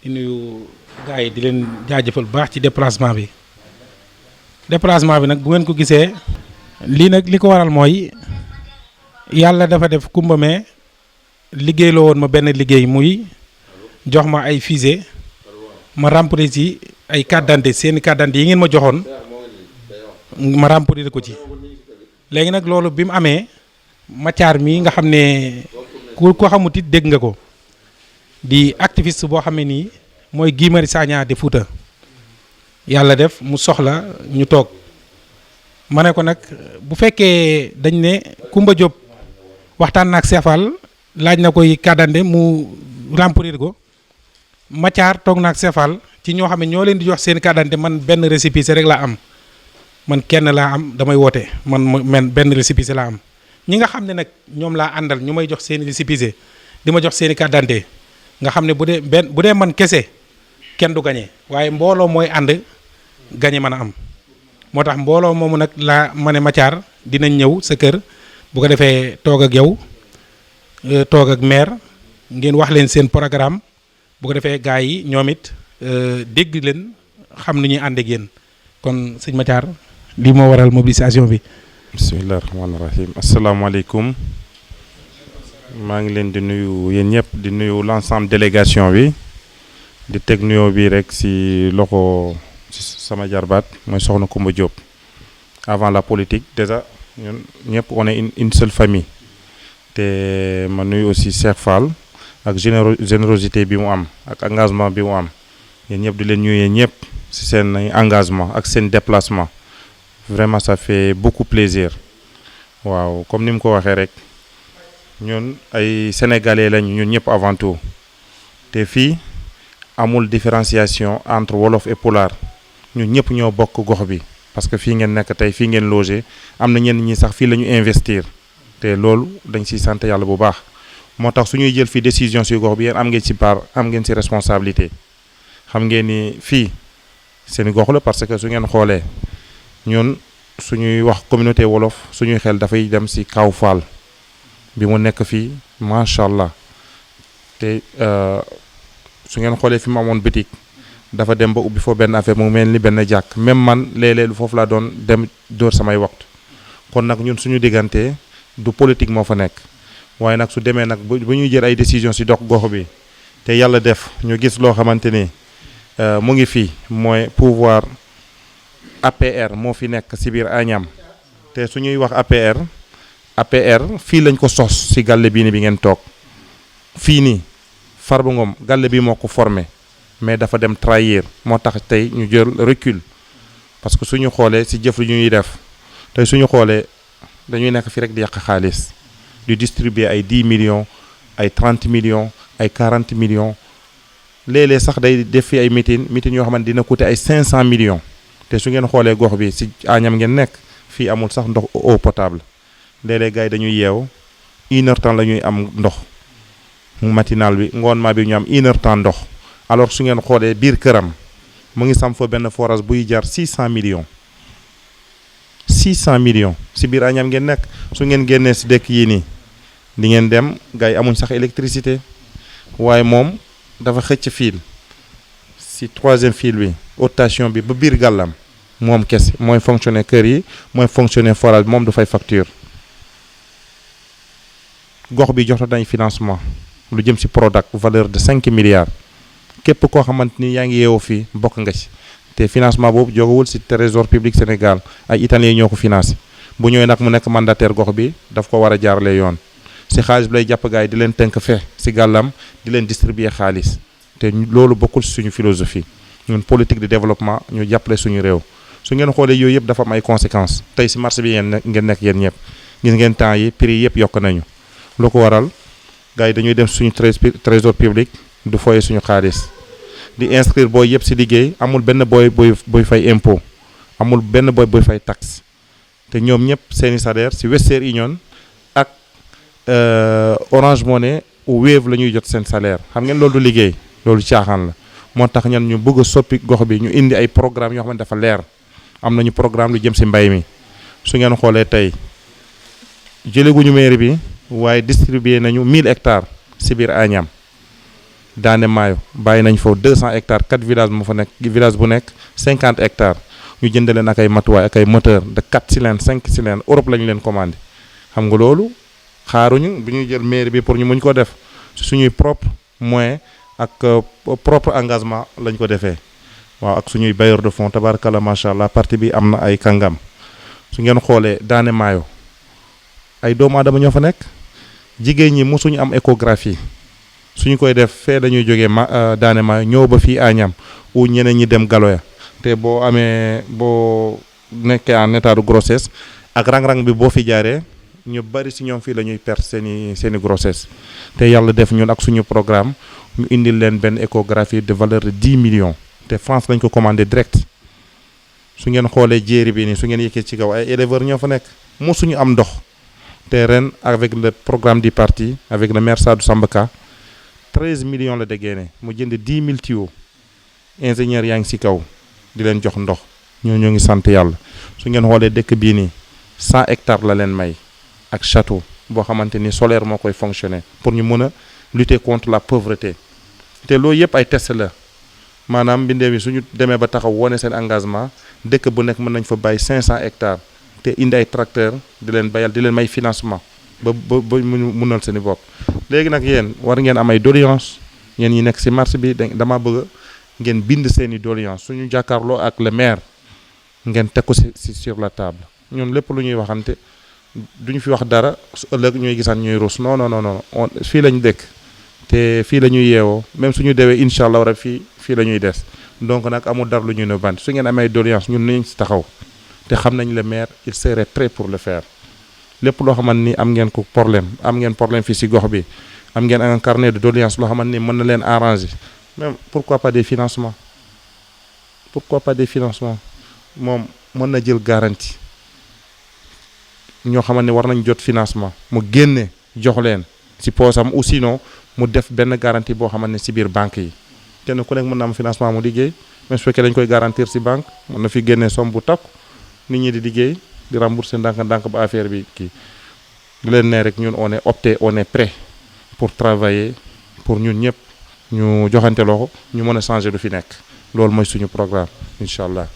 di nuyu gars yi di leen jaajëfal bu baax ci déplacement bi nag bu ngeen ko gisee lii nag li ko waral mooy yàlla dafa def Coumba Mee liggéey la woon ma benn liggéey muy jox ma ay fusée ma remplir ci ay carte d'identité seeni carte d'identité yi ngeen ma joxoon ma remplir ko ci léegi nag loolu bi mu amee Mathiar mii nga xam ne ku ko xamut it dégg nga ko di activiste boo xam ne nii mooy Guy Marius Sagna de Fouta yàlla def mu soxla ñu toog ma ne ko nag bu fekkee dañ ne Coumba Diop waxtaan naak Sefal laaj na koy carte d'identité mu remplir ko Mathiar toog naak Sefal ci ñoo xam ne ñoo leen di jox seen carte d'identité man benn récépissé rek laa am man kenn laa am damay woote man benn récépissé laa am ñi nga xam ne nag ñoom laa àndal ñu may jox seen récépissé di ma jox seen i carte d'identité nga xam ne bu dee man kese kenn du gañe waaye mbooloo mooy ànd gañe mën a am moo tax mbooloo moomu nag laa ma ne Mathiar dinañ ñëw sa kër bu ko defee toog ak yow toog ak maire ngeen wax leen seen programme bu ko defee gars yi ñoom it dégg leen xam ni ñuy ànd ak yéen kon sëñ Mathiar lii moo waral mobilisation bi. bisimilah rahmaani rahim asalaamaaleykum maa ngi leen di nuyu yéen ñëpp di nuyu l'ensemble délégation bi di teg nuyoo bi rek si loxo sama jarbaat mooy soxna Coumba Diop. Avant la politique déjà ñun ñëpp on est une seule famille te ma nuyu aussi Cheikh Fall ak générosité bi mu am ak engagement bi mu am yéen ñëpp di leen nuyu yéen ñëpp si seen engagement ak seen déplacement vraiment ça fait beaucoup plaisir waaw comme ni mu ko waxee rek ñun ay sénégalais lañ ñun ñëpp avant tout te fii amul différenciation entre wolof et pulaar ñun ñëpp ñoo bokk gox bi parce que fii ngeen nekk tey fii ngeen logé am na ñenn ñi sax fii la ñu investir te loolu dañ siy sant yàlla bu baax moo tax su ñuy jël fii décision si gox bi yéen am ngeen si part am ngeen si responsabilité xam ngeen ni fii seen gox la parce que su ngeen xoolee ñun suñuy wax communauté wolof suñuy xel dafay dem si Kaw Fall bi mu nekk fii macha allah te su ngeen xoolee fi mu amoon bitik dafa dem ba ubbi foo benn affaire mu mel ni benn jàkk même man léeg-léeg foofu laa doon dem dóor samay waxtu kon nag ñun suñu diggante du politique moo fa nekk waaye nag su demee nag bu ñuy jël ay décision si dox gox bi te yàlla def ñu gis loo xamante ni mu ngi fii mooy pouvoir APR moo fi nekk si biir Agnam te su ñuy wax APR fii lañ ko sos si gàlle bii ni bi ngeen toog fii nii Farba Ngom gàlle bi moo ko formé mais dafa dem trahir moo tax tey ñu jël recul parce que suñu xoolee si jëf lu ñuy def tey suñu xoolee dañuy nekk fi rek di yàq xaalis di distribuer ay 10 millions ay 30 millions ay 40 millions léeg-léeg sax day def fi ay meeting yoo xamante dina coûter ay 500 millions te su ngeen xoolee gox bi si Agnam ngeen nekk fii amul sax ndox eau potable léeg-léeg gars yi dañuy yeew 1 heure temps la ñuy am ndox matinal bi ngoon maa bi ñu am 1 heure temps ndox alors su ngeen xoolee biir këram mu ngi sam fa benn forage buy jar 600 millions 600 millions si biir Agnam ngeen nekk su ngeen génnee si dëkk yii nii di ngeen dem gars yi amuñ sax électricité waaye moom dafa xëcc fil si 3e fil bi haute tension bi ba biir gàllam moom kese mooy fonctionner kër yi mooy fonctionner forage moom du fay facture gox bi jox nañ financement lu jëm si Prodac valeur de 5 milliards képp koo xamante ni yaa ngi yeewoo fii bokk nga ci te financement boobu jógewul si trésor public Sénégal ay italiens ñoo ko financé bu ñëwee nag mu nekk mandataire gox bi daf ko war a jaarale yoon si xaalis bi lay jàpp gars yi di leen tënk fe si gàllam di leen distribuer xaalis te loolu bokkul si suñu philosophie ñun politique de développement ñu jàppale suñu réew su ngeen xoolee yooyu yëpp dafa am ay conséquences tey si marché bi ngeen nekk yéen ñëpp gis ngeen temps yi prix yëpp yokk nañu lu ko waral gars yi dañuy dem suñu trésor public du foye suñu xaalis di inscrire booy yëpp si liggéey amul benn booy fay impôt amul benn booy fay taxe te ñoom ñëpp seeni salaire si Western Union ak Orange Money ou Wave la ñuy jot seen salaire xam ngeen loolu du liggéey loolu caaxaan la moo tax ñan ñu bëgg a soppi gox bi ñu indi ay programme yoo xam ne dafa leer am nañu programme lu jëm si mbay mi su ngeen xoolee tey jëleguñu mairie bi waaye distribué nañu 1000 hectares si biir Agnam Daane Maayo bàyyi nañ foofu 200 hectares 4 villages moo fa nekk village bu nekk 50 hectares ñu jënd leen ak ay matuwaay ak ay moteur de 4 cylindres 5 cylindres Europe la ñu leen commandé. xam nga loolu xaaruñu bu ñuy jël mairie bi pour ñu muñ ko def suñuy propre moyen ak propre engagement lañ ko defee waaw ak suñuy bailleur de fonds tabarakalla macha allah parti bi am na ay kàngam su ngeen xoolee Daane Maayo ay doomu aadama ñoo fa nekk jigéen ñi mosuñu am échographie suñu koy def fee dañuy jógee Daane Maayo ñëw ba fii Agnam ou ñeneen ñi dem Galoya te boo nekkee en état de grossesse ak rang-rang bi boo fi jaaree ñu bari si ñoom fii la ñuy perdre seeni grossesse te yàlla def ñun ak suñu programme ñu indil leen benn échographie de valeur de 10 millions te France lañ ko commandé direct su ngeen xoolee jéeri bi nii su ngeen yëkkee ci kaw ay éleveurs ñoo fa nekk mosuñu am ndox te ren avec le programme du parti avec le maire Sadou Sambaka 13 millions la déggee mu jënd 10 000 tuyaux ingénieurs yaa ngi si kaw di leen jox ndox ñoo ngi sant yàlla su ngeen xoolee dëkk bii nii 100 hectares la leen may ak château boo xamante ni solaire moo koy fonctionner pour ñu mën a lutter contre la pauvreté te loolu yëpp ay test la maanaam mbindeef yi suñu demee ba taxaw wone seen engagement dëkk bu nekk mën nañ fa bàyyi 500 hectares te indi ay tracteur di leen bayal di leen may financement ba mënal seen i bopp. léegi nag yéen war ngeen am ay doléance yéen ñi nekk si marché bi dama bëgg ngeen bind seen i doléance suñu jàkkaarloo ak le maire ngeen teg ko si sur la table ñun lépp lu ñuy waxante duñu fi wax dara su ëllëg ñuy gisaan ñuy ruus non fii lañu dëkk te fii la ñuy yeewoo même suñu dewee incha allah rek fii la ñuy des donc nag amul dara lu ñuy ne bant su ngeen amee doléance ñun nañ si taxaw te xam nañ le maire il serait prêt pour le faire lépp loo xamante ni am ngeen ko problème fii si gox bi am ngeen un carnet de doléance loo xamante ni mën na leen arranger même pourquoi pas des financements moom mën na jël garantie ñoo xamante ni war nañ jot financement mu génne jox leen si poosam ou sinon mu def benn garantie boo xamante ne si biir banque yi kenn ku nekk mën na am financement mu liggéey même su fekkee dañ koy garantir si banque mën na fi génne somme bu takku nit ñi di liggéey di rembourser ndànk-ndànk ba affaire bi kii di leen ne rek ñun on est prêt pour travailler pour ñun ñëpp ñu joxante loxo ñu mën a changer lu fi nekk loolu mooy suñu programme incha allah.